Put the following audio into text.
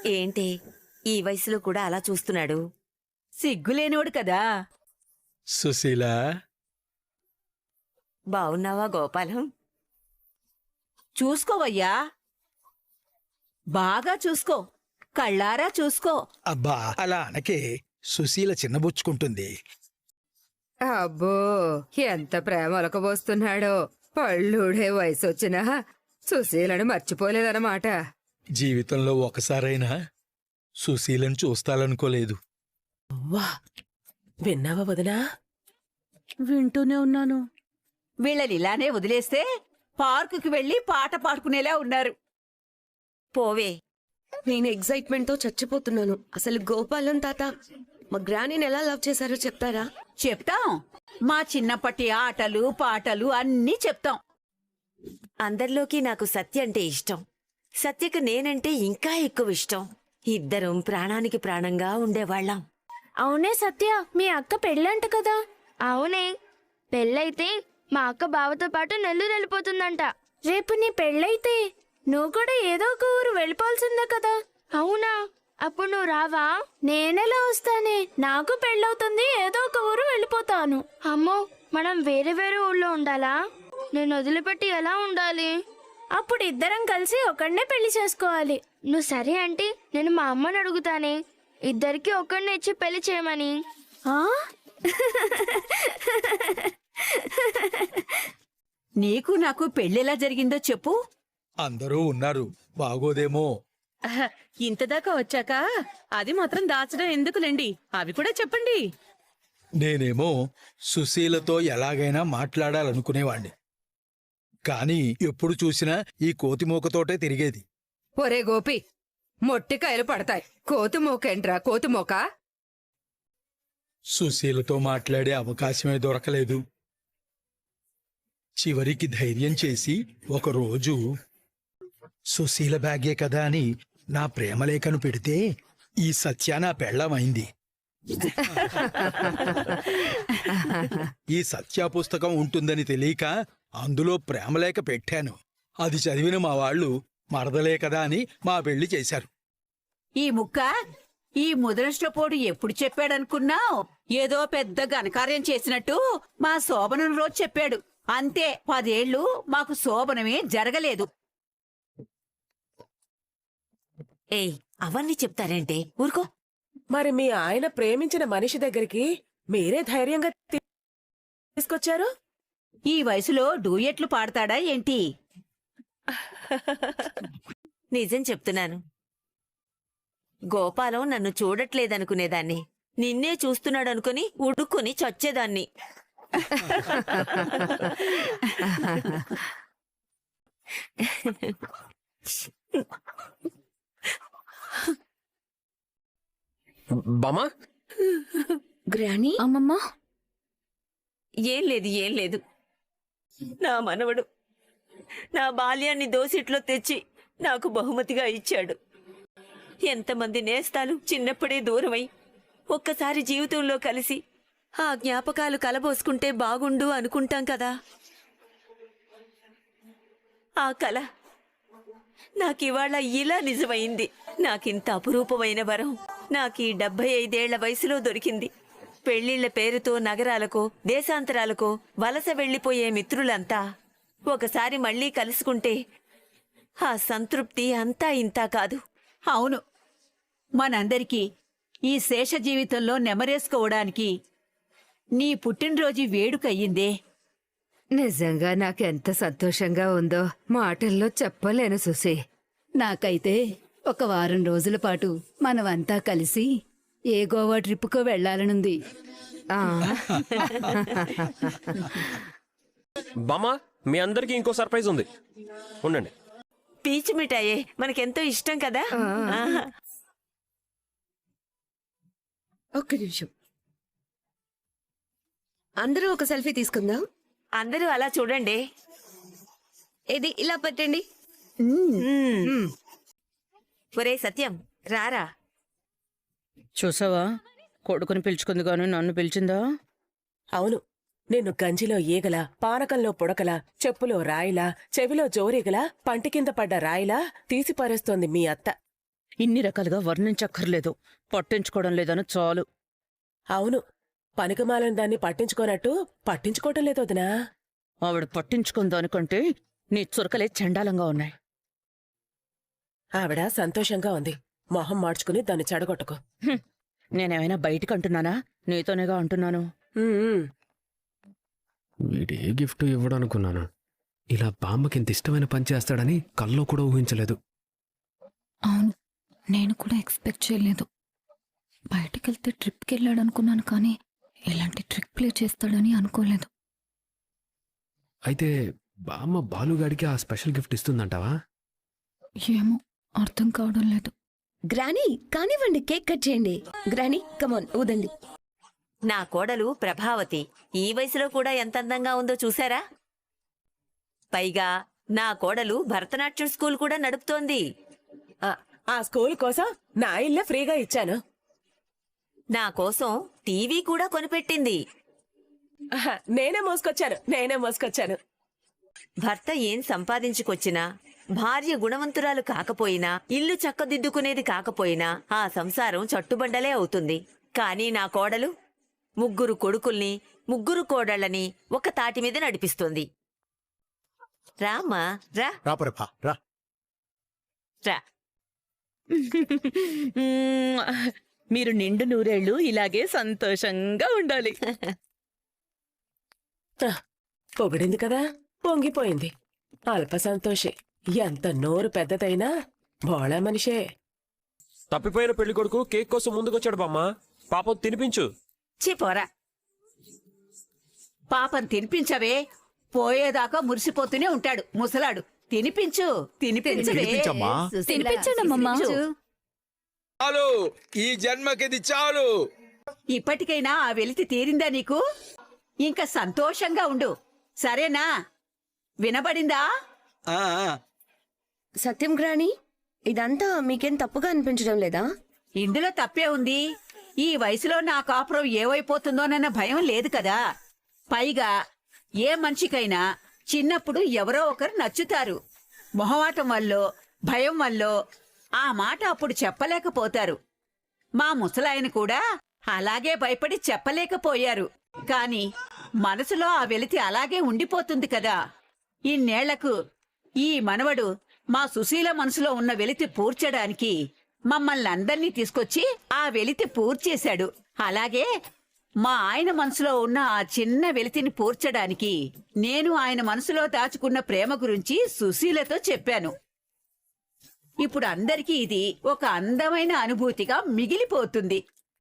ఏంటి ఈ వయసులో కూడా అలా చూస్తున్నాడు? సిగ్గులేనోడు కదా. సుశీల, బావున్నావా గోపాలం? చూసుకోవయ్యా, బాగా చూసుకో, కళ్ళారా చూసుకో. అబ్బా అలా అనకే, సుశీల చిన్నబుచ్చుకుంటుంది. అబ్బో ఎంత ప్రేమ ఒలకబోస్తున్నాడో. పళ్ళుడే వయసొచ్చినా సుశీలను మర్చిపోలేదన్నమాట. జీవితంలో ఒకసారైనా సుశీలను చూస్తాలనుకోలేదు. వా, విన్నావా వదినా? వింటూనే ఉన్నాను. వీళ్ళని ఇలానే వదిలేస్తే పార్కుకి వెళ్లి పాట పాడుకునేలా ఉన్నారు. పోవే. నేను ఎగ్జైట్మెంట్ తో చచ్చిపోతున్నాను. అసలు గోపాలం తాత మా గ్రానీని ఎలా లవ్ చేశారో చెప్తారా? చెప్తాం. మా చిన్నప్పటి ఆటలు పాటలు అన్నీ చెప్తాం. అందరిలోకి నాకు సత్య అంటే ఇష్టం. సత్యకు నేనంటే ఇంకా ఎక్కువ ఇష్టం. ఇద్దరం ప్రాణానికి ప్రాణంగా ఉండేవాళ్ళం. అవునే సత్య, మీ అక్క పెళ్ళంట కదా? అవునే, పెళ్ళైతే మా అక్క బావతో పాటు నెల్లూరు వెళ్ళిపోతుందంట. రేపు నీ పెళ్ళైతే నువ్వు కూడా ఏదో ఒక ఊరు వెళ్ళిపోవాల్సిందే కదా? అవునా? అప్పుడు నువ్వు రావా? నేనెలా వస్తానే, నాకు పెళ్ళవుతుంది, ఏదో ఒక ఊరు వెళ్ళిపోతాను. అమ్మో, మనం వేరే వేరే ఊళ్ళో ఉండాలా? నేను వదిలిపెట్టి ఎలా ఉండాలి? అప్పుడు ఇద్దరం కలిసి ఒకడినే పెళ్లి చేసుకోవాలి. నువ్వు సరే అంటే నేను మా అమ్మని అడుగుతానే, ఇద్దరికి ఒకడిని ఇచ్చి పెళ్లి చేయమని. నీకు నాకు పెళ్ళెలా జరిగిందో చెప్పు. అందరూ ఉన్నారు, బాగోదేమో. ఇంతదాకా వచ్చాక అది మాత్రం దాచడం ఎందుకులేండి, అవి కూడా చెప్పండి. నేనేమో సుశీలతో ఎలాగైనా మాట్లాడాలనుకునేవాణ్ణి. కాని ఎప్పుడు చూసినా ఈ కోతిమోకతోటే తిరిగేది. ఒరే గోపి, మొట్టికాయలు పడతాయి. కోతుమోకేంట్రా కోతుమోక? సుశీలతో మాట్లాడే అవకాశమే దొరకలేదు. చివరికి ధైర్యం చేసి ఒకరోజు సుశీల బ్యాగే కదా అని నా ప్రేమలేఖను పెడితే ఈ సత్య నా పెళ్ళమైంది. ఈ సత్య పుస్తకం ఉంటుందని తెలియక అందులో ప్రేమలేఖ పెట్టాను. అది చదివిన మా వాళ్ళు మరదలే కదా అని మా పెళ్లి చేశారు. ఈ ముక్క ఈ ముదనష్టపోడు ఎప్పుడు చెప్పాడనుకున్నావు? ఏదో పెద్ద ఘనకార్యం చేసినట్టు మా శోభనం రోజు చెప్పాడు. అంతే, 10 ఏళ్ళు మాకు శోభనమే జరగలేదు. ఏయ్, అవన్నీ చెప్తారేంటే? ఊరుకో. మరి మీ ఆయన ప్రేమించిన మనిషి దగ్గరికి మీరే ధైర్యంగా తీసుకొచ్చారు. ఈ వయసులో డూయెట్లు పాడతాడా ఏంటి? నిజం చెప్తున్నాను. గోపాలం నన్ను చూడట్లేదనుకునేదాన్ని. నిన్నే చూస్తున్నాడనుకుని ఉడుక్కుని చచ్చేదాన్ని. బామా, గ్రానీ, అమ్మమ్మ. ఏం లేదు. నా మనవడు నా బాల్యాన్ని దోసిట్లో తెచ్చి నాకు బహుమతిగా ఇచ్చాడు. ఎంతమంది నేస్తాలు చిన్నప్పుడే దూరమై ఒక్కసారి జీవితంలో కలిసి ఆ జ్ఞాపకాలు కలబోసుకుంటే బాగుండు అనుకుంటాం కదా. ఆ కల నాకివాళ ఇలా నిజమైంది. నాకింత అపురూపమైన వరం నాకీ 75 ఏళ్ల వయసులో దొరికింది. పెళ్లిళ్ల పేరుతో నగరాలకో దేశాంతరాలకో వలస వెళ్లిపోయే మిత్రులంతా ఒకసారి మళ్లీ కలుసుకుంటే ఆ సంతృప్తి అంతా ఇంతా కాదు. అవును, మనందరికీ ఈ శేష జీవితంలో నెమరేసుకోవడానికి నీ పుట్టినరోజు వేడుకయ్యిందే. నిజంగా నాకెంత సంతోషంగా ఉందో మాటల్లో చెప్పలేను సుశీ. నాకైతే ఒక వారం రోజుల పాటు మనమంతా కలిసి ఏ గోవా ట్రిప్కో వెళ్లాలనుంది. బామా, మీ అందరికీ ఇంకో సర్ప్రైజ్ ఉంది, ఉండండి. పీచు మిఠాయే మనకెంతో ఇష్టం కదా. ఒక్క నిమిషం, అందరూ ఒక సెల్ఫీ తీసుకుందాం. అందరూ అలా చూడండి. ఇది ఇలా పెట్టండి. ఒరే సత్యం, రారా. చూసావా, కొడుకుని పిలుచుకుంది గాను నన్ను పిలిచిందా? అవును, నేను గంజిలో ఈగల, పానకంలో పుడకల, చెప్పులో రాయిలా, చెవిలో జోరీగల, పంటి కింద పడ్డ రాయిలా తీసి పారేస్తోంది మీ అత్త. ఇన్ని రకాలుగా వర్ణించక్కర్లేదు. పట్టించుకోవడం లేదని చాలు. అవును, పనికిమాలని దాన్ని పట్టించుకోనట్టు పట్టించుకోవటం లేదు వదినా. ఆవిడ పట్టించుకున్న దానికంటే నీ చురకలే చండాలంగా ఉన్నాయి. ఆవిడ సంతోషంగా ఉంది. మొహం మార్చుకుని దాన్ని చెడగొట్టకు. నేనేమైనా బయటికి అంటున్నానా? నీతోనేగా అంటున్నాను. ఉమ్. వీడు ఏ గిఫ్ట్ ఇవ్వడనుకున్నాను. ఇలా బామ్మకి ఇంత ఇష్టమైన పని చేస్తాడని కల్లో కూడా ఊహించలేదు. అవును, నేను కూడా ఎక్స్పెక్ట్ చేయలేదు. బయటికెళ్తే ట్రిప్కి వెళ్ళాడు అనుకున్నాను, కానీ ఇలాంటి ట్రిక్ ప్లే చేస్తాడని అనుకోలేదు. అయితే బామ్మ బాలుగాడికి ఆ స్పెషల్ గిఫ్ట్ ఇస్తుందంటావా? ఏమో, అర్థం కావడం లేదు. గ్రానీ కానివ్వండి, కేక్ కట్ చేయండి. గ్రానీ కమాన్, ఊదండి. నా కోడలు ప్రభావతి ఈ వయసులో కూడా ఎంత అందంగా ఉందో చూసారా? పైగా నా కోడలు భరతనాట్యం స్కూల్ కూడా నడుపుతోంది. ఆ స్కూల్ కోసం నా ఇల్లే ఫ్రీగా ఇచ్చాను. నా కోసం టీవీ కూడా కొనిపెట్టింది. నేనే మోసుకొచ్చాను. భర్త ఏం సంపాదించుకొచ్చినా, భార్య గుణవంతురాలు కాకపోయినా, ఇల్లు చక్కదిద్దుకునేది కాకపోయినా ఆ సంసారం చట్టుబండలే అవుతుంది. కానీ నా కోడలు 3 కొడుకుల్ని 3 కోడళ్ళని ఒక తాటి మీద నడిపిస్తుంది. రామ్మా రా రా. మీరు నిండు నూరేళ్లు ఇలాగే సంతోషంగా ఉండాలి. పొగిడింది కదా, పొంగిపోయింది. అల్ప సంతోషి. ఎంత నోరు పెద్దదైనా బోళా మనిషే. తప్పిపోయిన పెళ్లి కొడుకు కేక్ కోసం ముందుకొచ్చాడు బామ్మ. పాపం తినిపించు. పోరా, పాపం తినిపించవే. పోయేదాకా మురిసిపోతూనే ఉంటాడు ముసలాడు. తినిపించవే. తినిపించండమ్మా. చాలు, ఈ జన్మకిది చాలు. ఇప్పటికైనా ఆ వెలితి తీరిందా నీకు? ఇంకా సంతోషంగా ఉండు, సరేనా? వినబడిందా? ఆ, ఆ. సత్యం గ్రానీ, ఇదంతా మీకేం తప్పుగా అనిపించడం లేదా? ఇందులో తప్పే ఉంది. ఈ వయసులో నా కాపురం ఏవైపోతుందోనన్న భయం లేదు కదా. పైగా ఏ మనిషికైనా చిన్నప్పుడు ఎవరో ఒకరు నచ్చుతారు. మొహమాటం వల్లో భయం వల్లో ఆ మాట అప్పుడు చెప్పలేకపోతారు. మా ముసలాయన కూడా అలాగే భయపడి చెప్పలేకపోయారు. కాని మనసులో ఆ వెలితి అలాగే ఉండిపోతుంది కదా. ఇన్నేళ్లకు ఈ మనవడు మా సుశీల మనసులో ఉన్న వెలితి పూడ్చడానికి మమ్మల్ని అందర్నీ తీసుకొచ్చి ఆ వెలితి పూడ్చేశాడు. అలాగే మా ఆయన మనసులో ఉన్న ఆ చిన్న వెలితిని పూడ్చడానికి నేను ఆయన మనసులో దాచుకున్న ప్రేమ గురించి సుశీలతో చెప్పాను. ఇప్పుడు అందరికీ ఇది ఒక అందమైన అనుభూతిగా మిగిలిపోతుంది.